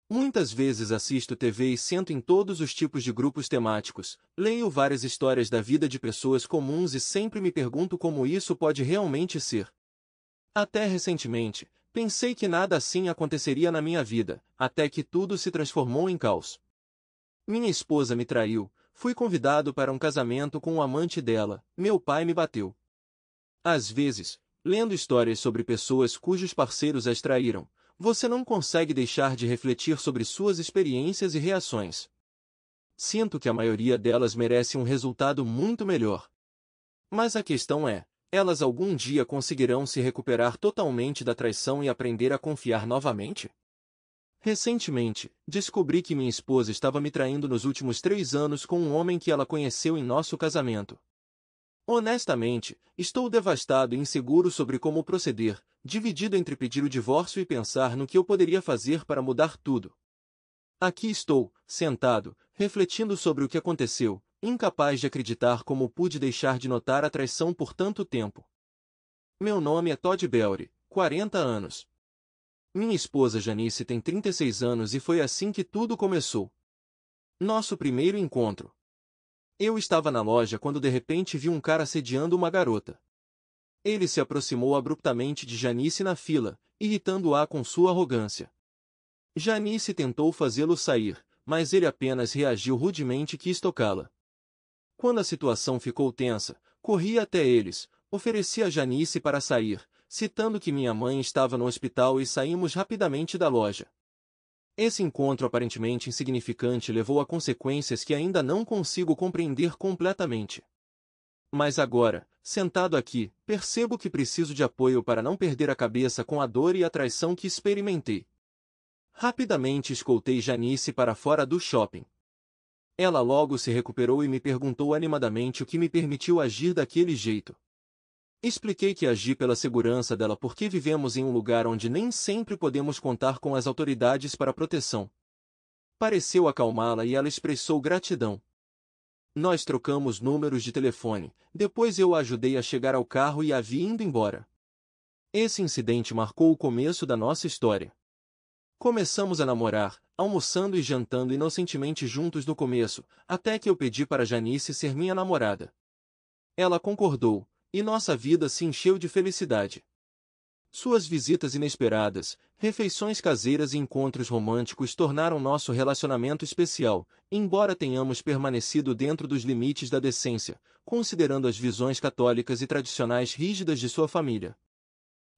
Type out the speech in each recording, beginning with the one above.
Muitas vezes assisto TV e sento em todos os tipos de grupos temáticos, leio várias histórias da vida de pessoas comuns e sempre me pergunto como isso pode realmente ser. Até recentemente, pensei que nada assim aconteceria na minha vida, até que tudo se transformou em caos. Minha esposa me traiu, fui convidado para um casamento com o amante dela, meu pai me bateu. Às vezes, lendo histórias sobre pessoas cujos parceiros as traíram, você não consegue deixar de refletir sobre suas experiências e reações. Sinto que a maioria delas merece um resultado muito melhor. Mas a questão é, elas algum dia conseguirão se recuperar totalmente da traição e aprender a confiar novamente? Recentemente, descobri que minha esposa estava me traindo nos últimos 3 anos com um homem que ela conheceu em nosso casamento. Honestamente, estou devastado e inseguro sobre como proceder, dividido entre pedir o divórcio e pensar no que eu poderia fazer para mudar tudo. Aqui estou, sentado, refletindo sobre o que aconteceu, incapaz de acreditar como pude deixar de notar a traição por tanto tempo. Meu nome é Todd Belry, 40 anos. Minha esposa Janice tem 36 anos e foi assim que tudo começou. Nosso primeiro encontro. Eu estava na loja quando de repente vi um cara assediando uma garota. Ele se aproximou abruptamente de Janice na fila, irritando-a com sua arrogância. Janice tentou fazê-lo sair, mas ele apenas reagiu rudemente e quis tocá-la. Quando a situação ficou tensa, corri até eles, ofereci a Janice para sair, citando que minha mãe estava no hospital e saímos rapidamente da loja. Esse encontro aparentemente insignificante levou a consequências que ainda não consigo compreender completamente. Mas agora, sentado aqui, percebo que preciso de apoio para não perder a cabeça com a dor e a traição que experimentei. Rapidamente escoltei Janice para fora do shopping. Ela logo se recuperou e me perguntou animadamente o que me permitiu agir daquele jeito. Expliquei que agi pela segurança dela porque vivemos em um lugar onde nem sempre podemos contar com as autoridades para proteção. Pareceu acalmá-la e ela expressou gratidão. Nós trocamos números de telefone, depois eu a ajudei a chegar ao carro e a vi indo embora. Esse incidente marcou o começo da nossa história. Começamos a namorar, almoçando e jantando inocentemente juntos no começo, até que eu pedi para Janice ser minha namorada. Ela concordou, e nossa vida se encheu de felicidade. Suas visitas inesperadas, refeições caseiras e encontros românticos tornaram nosso relacionamento especial, embora tenhamos permanecido dentro dos limites da decência, considerando as visões católicas e tradicionais rígidas de sua família.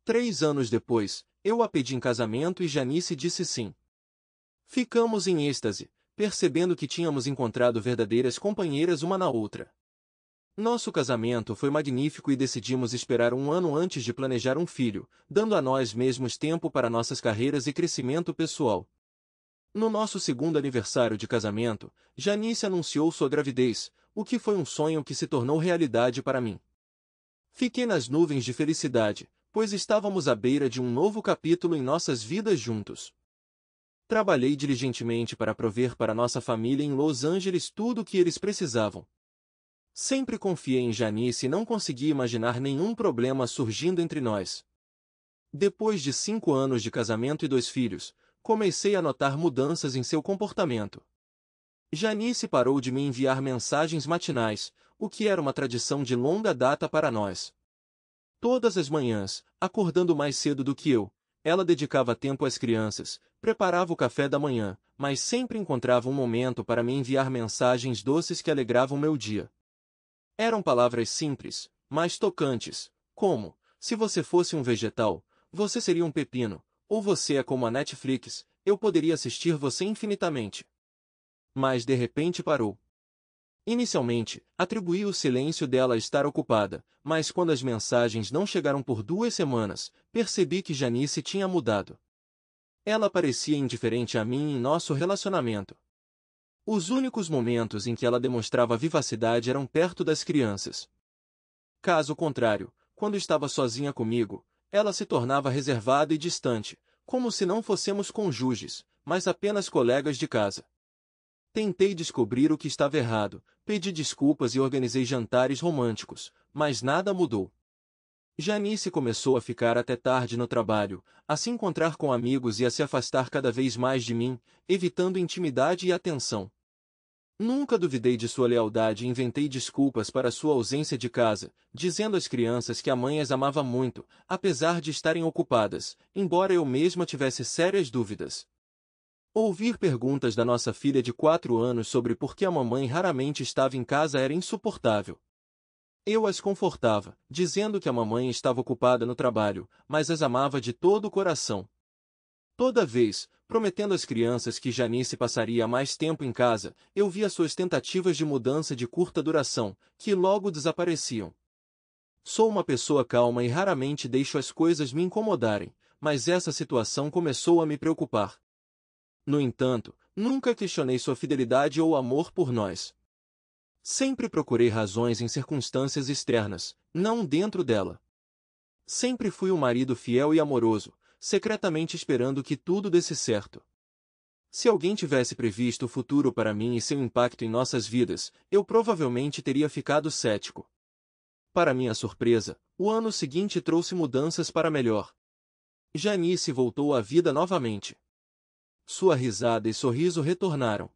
3 anos depois, eu a pedi em casamento e Janice disse sim. Ficamos em êxtase, percebendo que tínhamos encontrado verdadeiras companheiras uma na outra. Nosso casamento foi magnífico e decidimos esperar 1 ano antes de planejar um filho, dando a nós mesmos tempo para nossas carreiras e crescimento pessoal. No nosso segundo aniversário de casamento, Janice anunciou sua gravidez, o que foi um sonho que se tornou realidade para mim. Fiquei nas nuvens de felicidade, pois estávamos à beira de um novo capítulo em nossas vidas juntos. Trabalhei diligentemente para prover para nossa família em Los Angeles tudo o que eles precisavam. Sempre confiei em Janice e não consegui imaginar nenhum problema surgindo entre nós. Depois de 5 anos de casamento e 2 filhos, comecei a notar mudanças em seu comportamento. Janice parou de me enviar mensagens matinais, o que era uma tradição de longa data para nós. Todas as manhãs, acordando mais cedo do que eu, ela dedicava tempo às crianças, preparava o café da manhã, mas sempre encontrava um momento para me enviar mensagens doces que alegravam meu dia. Eram palavras simples, mas tocantes, como: se você fosse um vegetal, você seria um pepino, ou você é como a Netflix, eu poderia assistir você infinitamente. Mas de repente parou. Inicialmente, atribuí o silêncio dela a estar ocupada, mas quando as mensagens não chegaram por 2 semanas, percebi que Janice tinha mudado. Ela parecia indiferente a mim e em nosso relacionamento. Os únicos momentos em que ela demonstrava vivacidade eram perto das crianças. Caso contrário, quando estava sozinha comigo, ela se tornava reservada e distante, como se não fôssemos cônjuges, mas apenas colegas de casa. Tentei descobrir o que estava errado, pedi desculpas e organizei jantares românticos, mas nada mudou. Janice começou a ficar até tarde no trabalho, a se encontrar com amigos e a se afastar cada vez mais de mim, evitando intimidade e atenção. Nunca duvidei de sua lealdade e inventei desculpas para sua ausência de casa, dizendo às crianças que a mãe as amava muito, apesar de estarem ocupadas, embora eu mesma tivesse sérias dúvidas. Ouvir perguntas da nossa filha de 4 anos sobre por que a mamãe raramente estava em casa era insuportável. Eu as confortava, dizendo que a mamãe estava ocupada no trabalho, mas as amava de todo o coração. Toda vez, prometendo às crianças que Janice passaria mais tempo em casa, eu via suas tentativas de mudança de curta duração, que logo desapareciam. Sou uma pessoa calma e raramente deixo as coisas me incomodarem, mas essa situação começou a me preocupar. No entanto, nunca questionei sua fidelidade ou amor por nós. Sempre procurei razões em circunstâncias externas, não dentro dela. Sempre fui um marido fiel e amoroso, secretamente esperando que tudo desse certo. Se alguém tivesse previsto o futuro para mim e seu impacto em nossas vidas, eu provavelmente teria ficado cético. Para minha surpresa, o ano seguinte trouxe mudanças para melhor. Janice voltou à vida novamente. Sua risada e sorriso retornaram.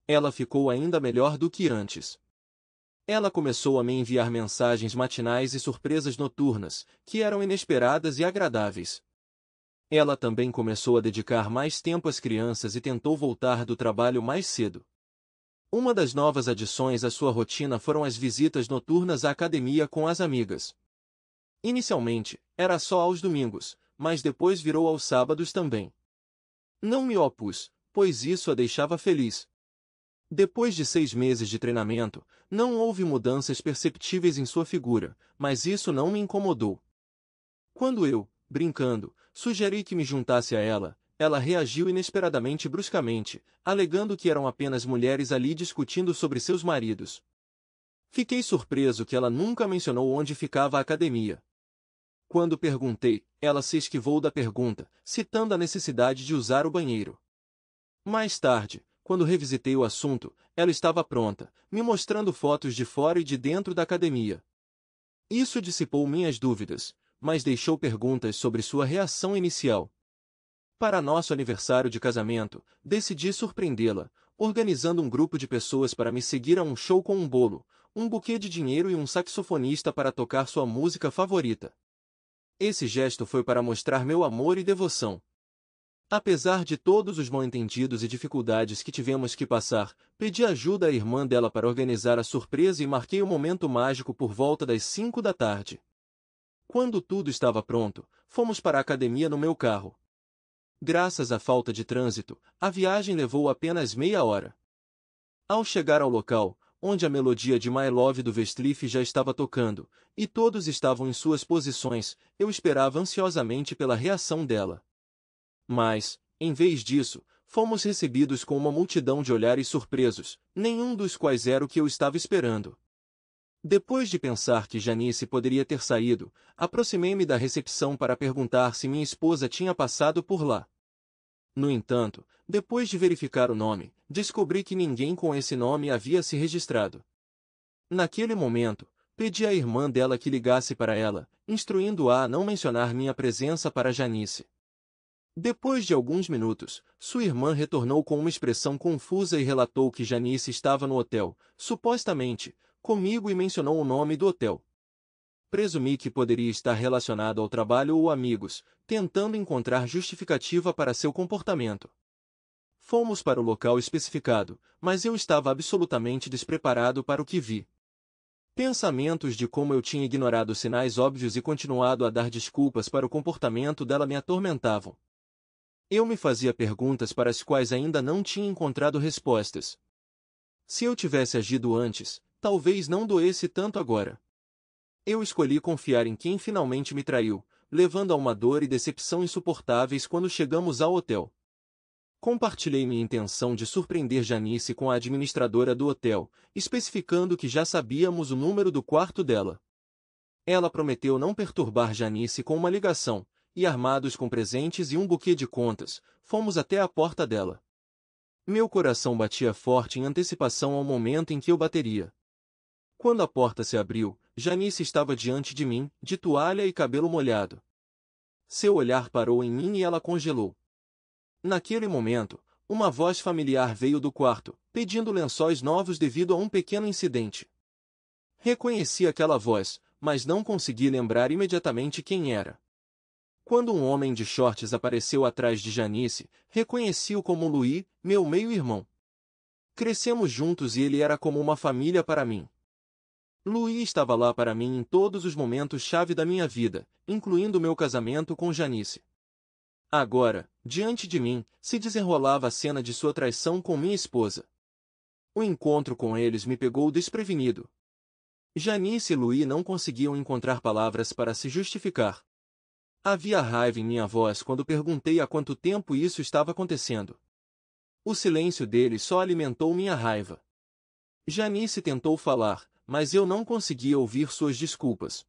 Ela ficou ainda melhor do que antes. Ela começou a me enviar mensagens matinais e surpresas noturnas, que eram inesperadas e agradáveis. Ela também começou a dedicar mais tempo às crianças e tentou voltar do trabalho mais cedo. Uma das novas adições à sua rotina foram as visitas noturnas à academia com as amigas. Inicialmente, era só aos domingos, mas depois virou aos sábados também. Não me opus, pois isso a deixava feliz. Depois de 6 meses de treinamento, não houve mudanças perceptíveis em sua figura, mas isso não me incomodou. Quando eu, brincando, sugeri que me juntasse a ela, ela reagiu inesperadamente bruscamente, alegando que eram apenas mulheres ali discutindo sobre seus maridos. Fiquei surpreso que ela nunca mencionou onde ficava a academia. Quando perguntei, ela se esquivou da pergunta, citando a necessidade de usar o banheiro. Mais tarde, quando revisitei o assunto, ela estava pronta, me mostrando fotos de fora e de dentro da academia. Isso dissipou minhas dúvidas, mas deixou perguntas sobre sua reação inicial. Para nosso aniversário de casamento, decidi surpreendê-la, organizando um grupo de pessoas para me seguir a um show com um bolo, um buquê de dinheiro e um saxofonista para tocar sua música favorita. Esse gesto foi para mostrar meu amor e devoção. Apesar de todos os mal-entendidos e dificuldades que tivemos que passar, pedi ajuda à irmã dela para organizar a surpresa e marquei o momento mágico por volta das 5 da tarde. Quando tudo estava pronto, fomos para a academia no meu carro. Graças à falta de trânsito, a viagem levou apenas meia hora. Ao chegar ao local, onde a melodia de My Love do Westlife já estava tocando, e todos estavam em suas posições, eu esperava ansiosamente pela reação dela. Mas, em vez disso, fomos recebidos com uma multidão de olhares surpresos, nenhum dos quais era o que eu estava esperando. Depois de pensar que Janice poderia ter saído, aproximei-me da recepção para perguntar se minha esposa tinha passado por lá. No entanto, depois de verificar o nome, descobri que ninguém com esse nome havia se registrado. Naquele momento, pedi à irmã dela que ligasse para ela, instruindo-a a não mencionar minha presença para Janice. Depois de alguns minutos, sua irmã retornou com uma expressão confusa e relatou que Janice estava no hotel, supostamente, comigo e mencionou o nome do hotel. Presumi que poderia estar relacionado ao trabalho ou amigos, tentando encontrar justificativa para seu comportamento. Fomos para o local especificado, mas eu estava absolutamente despreparado para o que vi. Pensamentos de como eu tinha ignorado sinais óbvios e continuado a dar desculpas para o comportamento dela me atormentavam. Eu me fazia perguntas para as quais ainda não tinha encontrado respostas. Se eu tivesse agido antes, talvez não doesse tanto agora. Eu escolhi confiar em quem finalmente me traiu, levando a uma dor e decepção insuportáveis quando chegamos ao hotel. Compartilhei minha intenção de surpreender Janice com a administradora do hotel, especificando que já sabíamos o número do quarto dela. Ela prometeu não perturbar Janice com uma ligação, e armados com presentes e um buquê de contas, fomos até a porta dela. Meu coração batia forte em antecipação ao momento em que eu bateria. Quando a porta se abriu, Janice estava diante de mim, de toalha e cabelo molhado. Seu olhar parou em mim e ela congelou. Naquele momento, uma voz familiar veio do quarto, pedindo lençóis novos devido a um pequeno incidente. Reconheci aquela voz, mas não consegui lembrar imediatamente quem era. Quando um homem de shorts apareceu atrás de Janice, reconheci-o como Louis, meu meio-irmão. Crescemos juntos e ele era como uma família para mim. Louis estava lá para mim em todos os momentos-chave da minha vida, incluindo meu casamento com Janice. Agora, diante de mim, se desenrolava a cena de sua traição com minha esposa. O encontro com eles me pegou desprevenido. Janice e Louis não conseguiam encontrar palavras para se justificar. Havia raiva em minha voz quando perguntei há quanto tempo isso estava acontecendo. O silêncio deles só alimentou minha raiva. Janice tentou falar, mas eu não conseguia ouvir suas desculpas.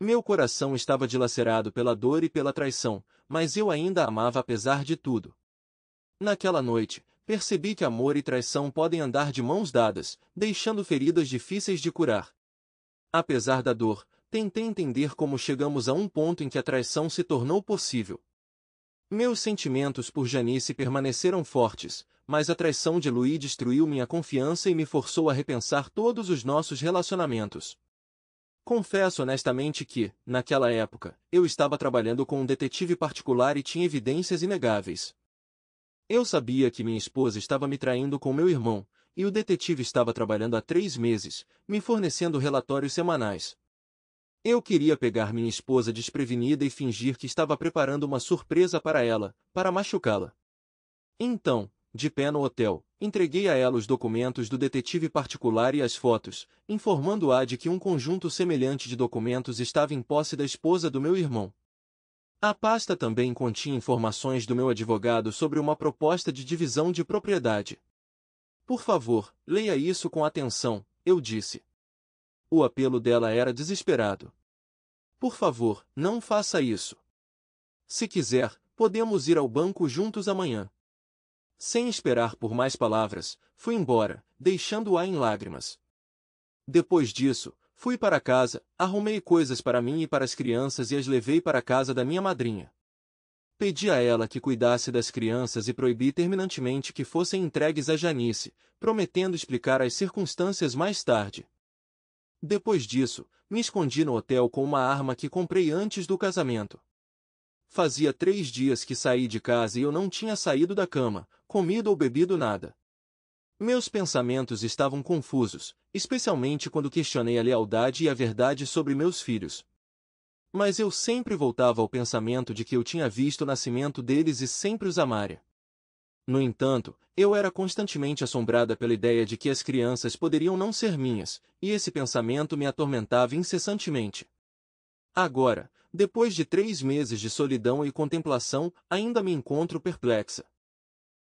Meu coração estava dilacerado pela dor e pela traição, mas eu ainda a amava apesar de tudo. Naquela noite, percebi que amor e traição podem andar de mãos dadas, deixando feridas difíceis de curar. Apesar da dor, tentei entender como chegamos a um ponto em que a traição se tornou possível. Meus sentimentos por Janice permaneceram fortes, mas a traição de Louis destruiu minha confiança e me forçou a repensar todos os nossos relacionamentos. Confesso honestamente que, naquela época, eu estava trabalhando com um detetive particular e tinha evidências inegáveis. Eu sabia que minha esposa estava me traindo com meu irmão, e o detetive estava trabalhando há 3 meses, me fornecendo relatórios semanais. Eu queria pegar minha esposa desprevenida e fingir que estava preparando uma surpresa para ela, para machucá-la. Então, de pé no hotel, entreguei a ela os documentos do detetive particular e as fotos, informando-a de que um conjunto semelhante de documentos estava em posse da esposa do meu irmão. A pasta também continha informações do meu advogado sobre uma proposta de divisão de propriedade. Por favor, leia isso com atenção, eu disse. O apelo dela era desesperado. Por favor, não faça isso. Se quiser, podemos ir ao banco juntos amanhã. Sem esperar por mais palavras, fui embora, deixando-a em lágrimas. Depois disso, fui para casa, arrumei coisas para mim e para as crianças e as levei para a casa da minha madrinha. Pedi a ela que cuidasse das crianças e proibi terminantemente que fossem entregues a Janice, prometendo explicar as circunstâncias mais tarde. Depois disso, me escondi no hotel com uma arma que comprei antes do casamento. Fazia 3 dias que saí de casa e eu não tinha saído da cama, comido ou bebido nada. Meus pensamentos estavam confusos, especialmente quando questionei a lealdade e a verdade sobre meus filhos. Mas eu sempre voltava ao pensamento de que eu tinha visto o nascimento deles e sempre os amara. No entanto, eu era constantemente assombrada pela ideia de que as crianças poderiam não ser minhas, e esse pensamento me atormentava incessantemente. Agora, depois de 3 meses de solidão e contemplação, ainda me encontro perplexa.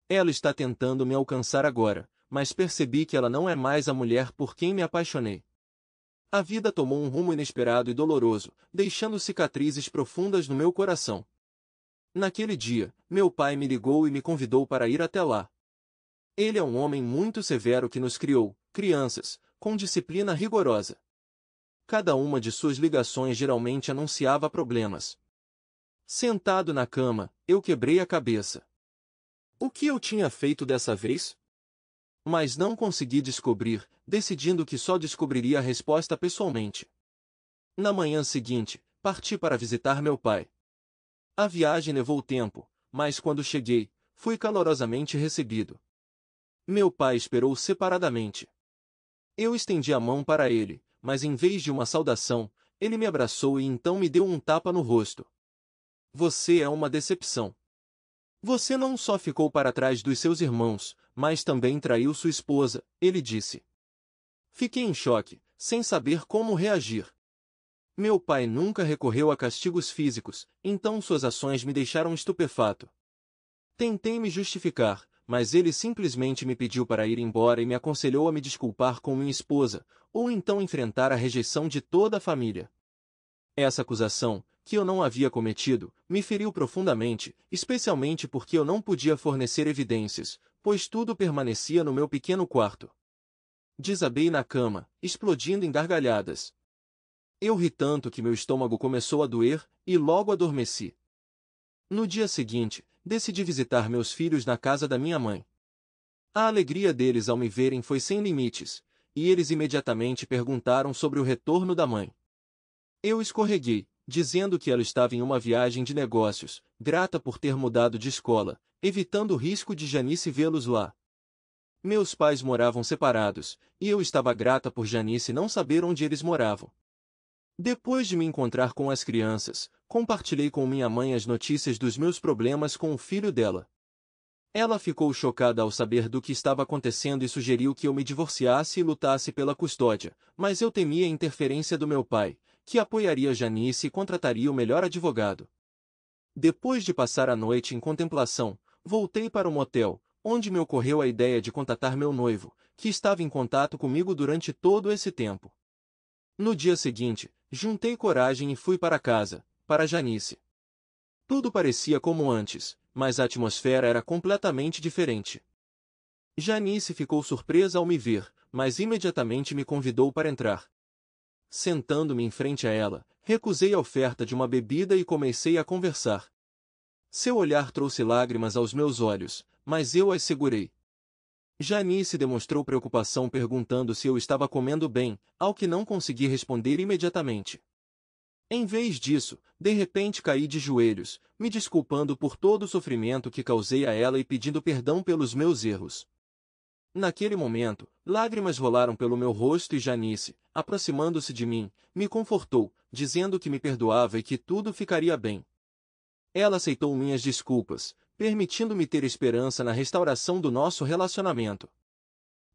Ela está tentando me alcançar agora, mas percebi que ela não é mais a mulher por quem me apaixonei. A vida tomou um rumo inesperado e doloroso, deixando cicatrizes profundas no meu coração. Naquele dia, meu pai me ligou e me convidou para ir até lá. Ele é um homem muito severo que nos criou, crianças, com disciplina rigorosa. Cada uma de suas ligações geralmente anunciava problemas. Sentado na cama, eu quebrei a cabeça. O que eu tinha feito dessa vez? Mas não consegui descobrir, decidindo que só descobriria a resposta pessoalmente. Na manhã seguinte, parti para visitar meu pai. A viagem levou tempo, mas quando cheguei, fui calorosamente recebido. Meu pai esperou separadamente. Eu estendi a mão para ele, mas em vez de uma saudação, ele me abraçou e então me deu um tapa no rosto. Você é uma decepção. Você não só ficou para trás dos seus irmãos, mas também traiu sua esposa, ele disse. Fiquei em choque, sem saber como reagir. Meu pai nunca recorreu a castigos físicos, então suas ações me deixaram estupefato. Tentei me justificar, mas ele simplesmente me pediu para ir embora e me aconselhou a me desculpar com minha esposa, ou então enfrentar a rejeição de toda a família. Essa acusação, que eu não havia cometido, me feriu profundamente, especialmente porque eu não podia fornecer evidências, pois tudo permanecia no meu pequeno quarto. Desabei na cama, explodindo em gargalhadas. Eu ri tanto que meu estômago começou a doer, e logo adormeci. No dia seguinte, decidi visitar meus filhos na casa da minha mãe. A alegria deles ao me verem foi sem limites, e eles imediatamente perguntaram sobre o retorno da mãe. Eu escorreguei, dizendo que ela estava em uma viagem de negócios, grata por ter mudado de escola, evitando o risco de Janice vê-los lá. Meus pais moravam separados, e eu estava grata por Janice não saber onde eles moravam. Depois de me encontrar com as crianças, compartilhei com minha mãe as notícias dos meus problemas com o filho dela. Ela ficou chocada ao saber do que estava acontecendo e sugeriu que eu me divorciasse e lutasse pela custódia, mas eu temia a interferência do meu pai, que apoiaria Janice e contrataria o melhor advogado. Depois de passar a noite em contemplação, voltei para o motel, onde me ocorreu a ideia de contatar meu noivo, que estava em contato comigo durante todo esse tempo. No dia seguinte, juntei coragem e fui para casa, para Janice. Tudo parecia como antes, mas a atmosfera era completamente diferente. Janice ficou surpresa ao me ver, mas imediatamente me convidou para entrar. Sentando-me em frente a ela, recusei a oferta de uma bebida e comecei a conversar. Seu olhar trouxe lágrimas aos meus olhos, mas eu as segurei. Janice demonstrou preocupação perguntando se eu estava comendo bem, ao que não consegui responder imediatamente. Em vez disso, de repente caí de joelhos, me desculpando por todo o sofrimento que causei a ela e pedindo perdão pelos meus erros. Naquele momento, lágrimas rolaram pelo meu rosto e Janice, aproximando-se de mim, me confortou, dizendo que me perdoava e que tudo ficaria bem. Ela aceitou minhas desculpas, permitindo-me ter esperança na restauração do nosso relacionamento.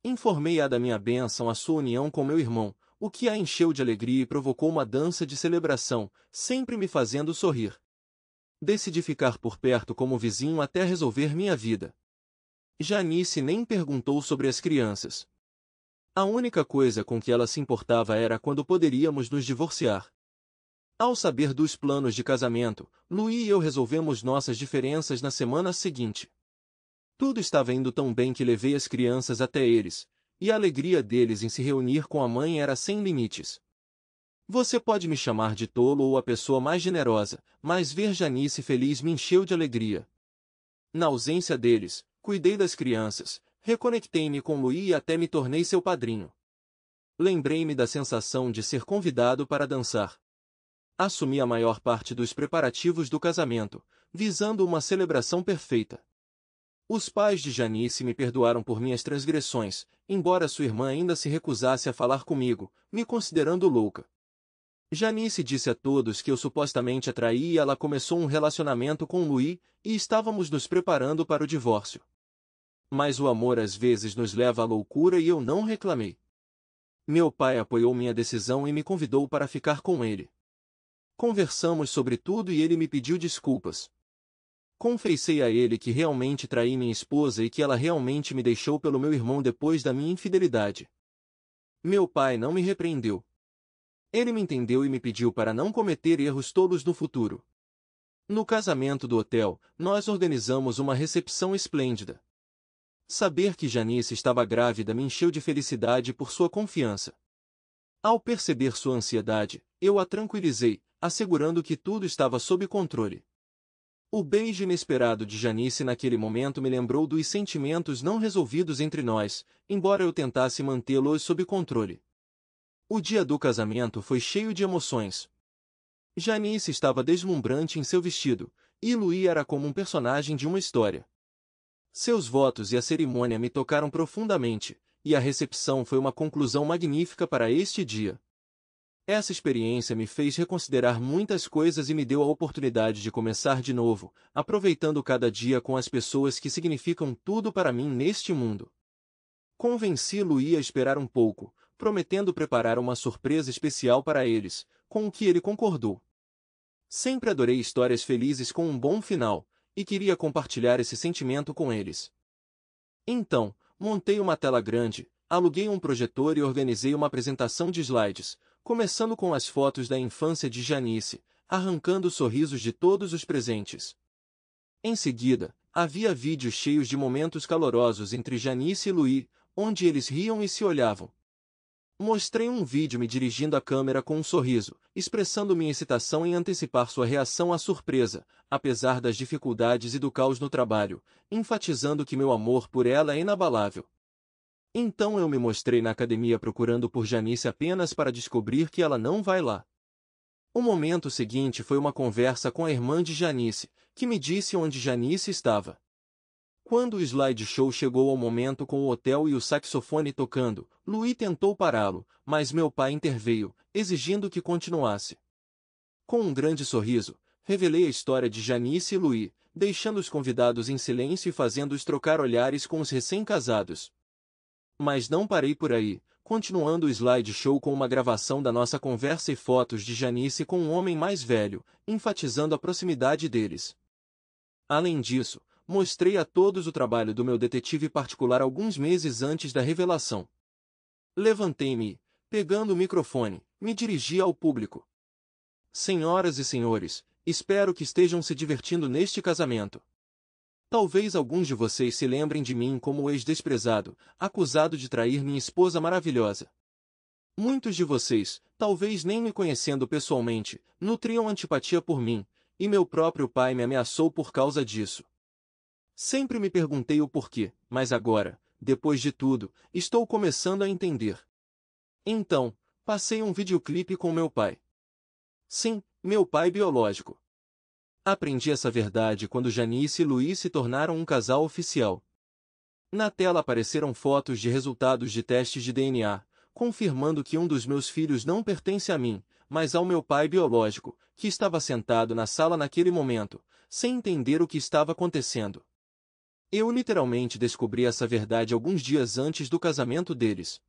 Informei-a da minha bênção à sua união com meu irmão, o que a encheu de alegria e provocou uma dança de celebração, sempre me fazendo sorrir. Decidi ficar por perto como vizinho até resolver minha vida. Janice nem perguntou sobre as crianças. A única coisa com que ela se importava era quando poderíamos nos divorciar. Ao saber dos planos de casamento, Luí e eu resolvemos nossas diferenças na semana seguinte. Tudo estava indo tão bem que levei as crianças até eles, e a alegria deles em se reunir com a mãe era sem limites. Você pode me chamar de tolo ou a pessoa mais generosa, mas ver Janice feliz me encheu de alegria. Na ausência deles, cuidei das crianças, reconectei-me com Luí e até me tornei seu padrinho. Lembrei-me da sensação de ser convidado para dançar. Assumi a maior parte dos preparativos do casamento, visando uma celebração perfeita. Os pais de Janice me perdoaram por minhas transgressões, embora sua irmã ainda se recusasse a falar comigo, me considerando louca. Janice disse a todos que eu supostamente a traí e ela começou um relacionamento com Luí, e estávamos nos preparando para o divórcio. Mas o amor às vezes nos leva à loucura e eu não reclamei. Meu pai apoiou minha decisão e me convidou para ficar com ele. Conversamos sobre tudo e ele me pediu desculpas. Confessei a ele que realmente traí minha esposa e que ela realmente me deixou pelo meu irmão depois da minha infidelidade. Meu pai não me repreendeu. Ele me entendeu e me pediu para não cometer erros tolos no futuro. No casamento do hotel, nós organizamos uma recepção esplêndida. Saber que Janice estava grávida me encheu de felicidade por sua confiança. Ao perceber sua ansiedade, eu a tranquilizei, assegurando que tudo estava sob controle. O beijo inesperado de Janice naquele momento me lembrou dos sentimentos não resolvidos entre nós, embora eu tentasse mantê-los sob controle. O dia do casamento foi cheio de emoções. Janice estava deslumbrante em seu vestido, e Luí era como um personagem de uma história. Seus votos e a cerimônia me tocaram profundamente, e a recepção foi uma conclusão magnífica para este dia. Essa experiência me fez reconsiderar muitas coisas e me deu a oportunidade de começar de novo, aproveitando cada dia com as pessoas que significam tudo para mim neste mundo. Convenci Luí a esperar um pouco, prometendo preparar uma surpresa especial para eles, com o que ele concordou. Sempre adorei histórias felizes com um bom final, e queria compartilhar esse sentimento com eles. Então, montei uma tela grande, aluguei um projetor e organizei uma apresentação de slides, começando com as fotos da infância de Janice, arrancando sorrisos de todos os presentes. Em seguida, havia vídeos cheios de momentos calorosos entre Janice e Luí, onde eles riam e se olhavam. Mostrei um vídeo me dirigindo à câmera com um sorriso, expressando minha excitação em antecipar sua reação à surpresa, apesar das dificuldades e do caos no trabalho, enfatizando que meu amor por ela é inabalável. Então eu me mostrei na academia procurando por Janice apenas para descobrir que ela não vai lá. O momento seguinte foi uma conversa com a irmã de Janice, que me disse onde Janice estava. Quando o slideshow chegou ao momento com o hotel e o saxofone tocando, Louis tentou pará-lo, mas meu pai interveio, exigindo que continuasse. Com um grande sorriso, revelei a história de Janice e Louis, deixando os convidados em silêncio e fazendo-os trocar olhares com os recém-casados. Mas não parei por aí, continuando o slideshow com uma gravação da nossa conversa e fotos de Janice com um homem mais velho, enfatizando a proximidade deles. Além disso, mostrei a todos o trabalho do meu detetive particular alguns meses antes da revelação. Levantei-me e, pegando o microfone, me dirigi ao público. Senhoras e senhores, espero que estejam se divertindo neste casamento. Talvez alguns de vocês se lembrem de mim como o ex-desprezado, acusado de trair minha esposa maravilhosa. Muitos de vocês, talvez nem me conhecendo pessoalmente, nutriam antipatia por mim, e meu próprio pai me ameaçou por causa disso. Sempre me perguntei o porquê, mas agora, depois de tudo, estou começando a entender. Então, passei um videoclipe com meu pai. Sim, meu pai biológico. Aprendi essa verdade quando Janice e Louis se tornaram um casal oficial. Na tela apareceram fotos de resultados de testes de DNA, confirmando que um dos meus filhos não pertence a mim, mas ao meu pai biológico, que estava sentado na sala naquele momento, sem entender o que estava acontecendo. Eu literalmente descobri essa verdade alguns dias antes do casamento deles.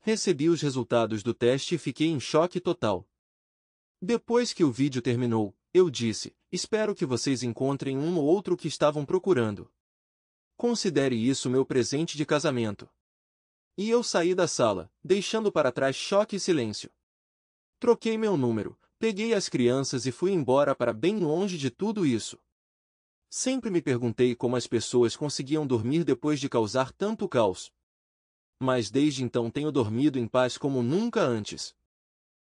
Recebi os resultados do teste e fiquei em choque total. Depois que o vídeo terminou, eu disse, espero que vocês encontrem um ou outro que estavam procurando. Considere isso meu presente de casamento. E eu saí da sala, deixando para trás choque e silêncio. Troquei meu número, peguei as crianças e fui embora para bem longe de tudo isso. Sempre me perguntei como as pessoas conseguiam dormir depois de causar tanto caos. Mas desde então tenho dormido em paz como nunca antes.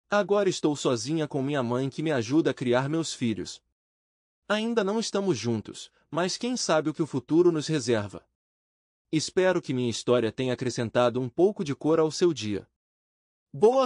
Agora estou sozinha com minha mãe que me ajuda a criar meus filhos. Ainda não estamos juntos, mas quem sabe o que o futuro nos reserva. Espero que minha história tenha acrescentado um pouco de cor ao seu dia. Boa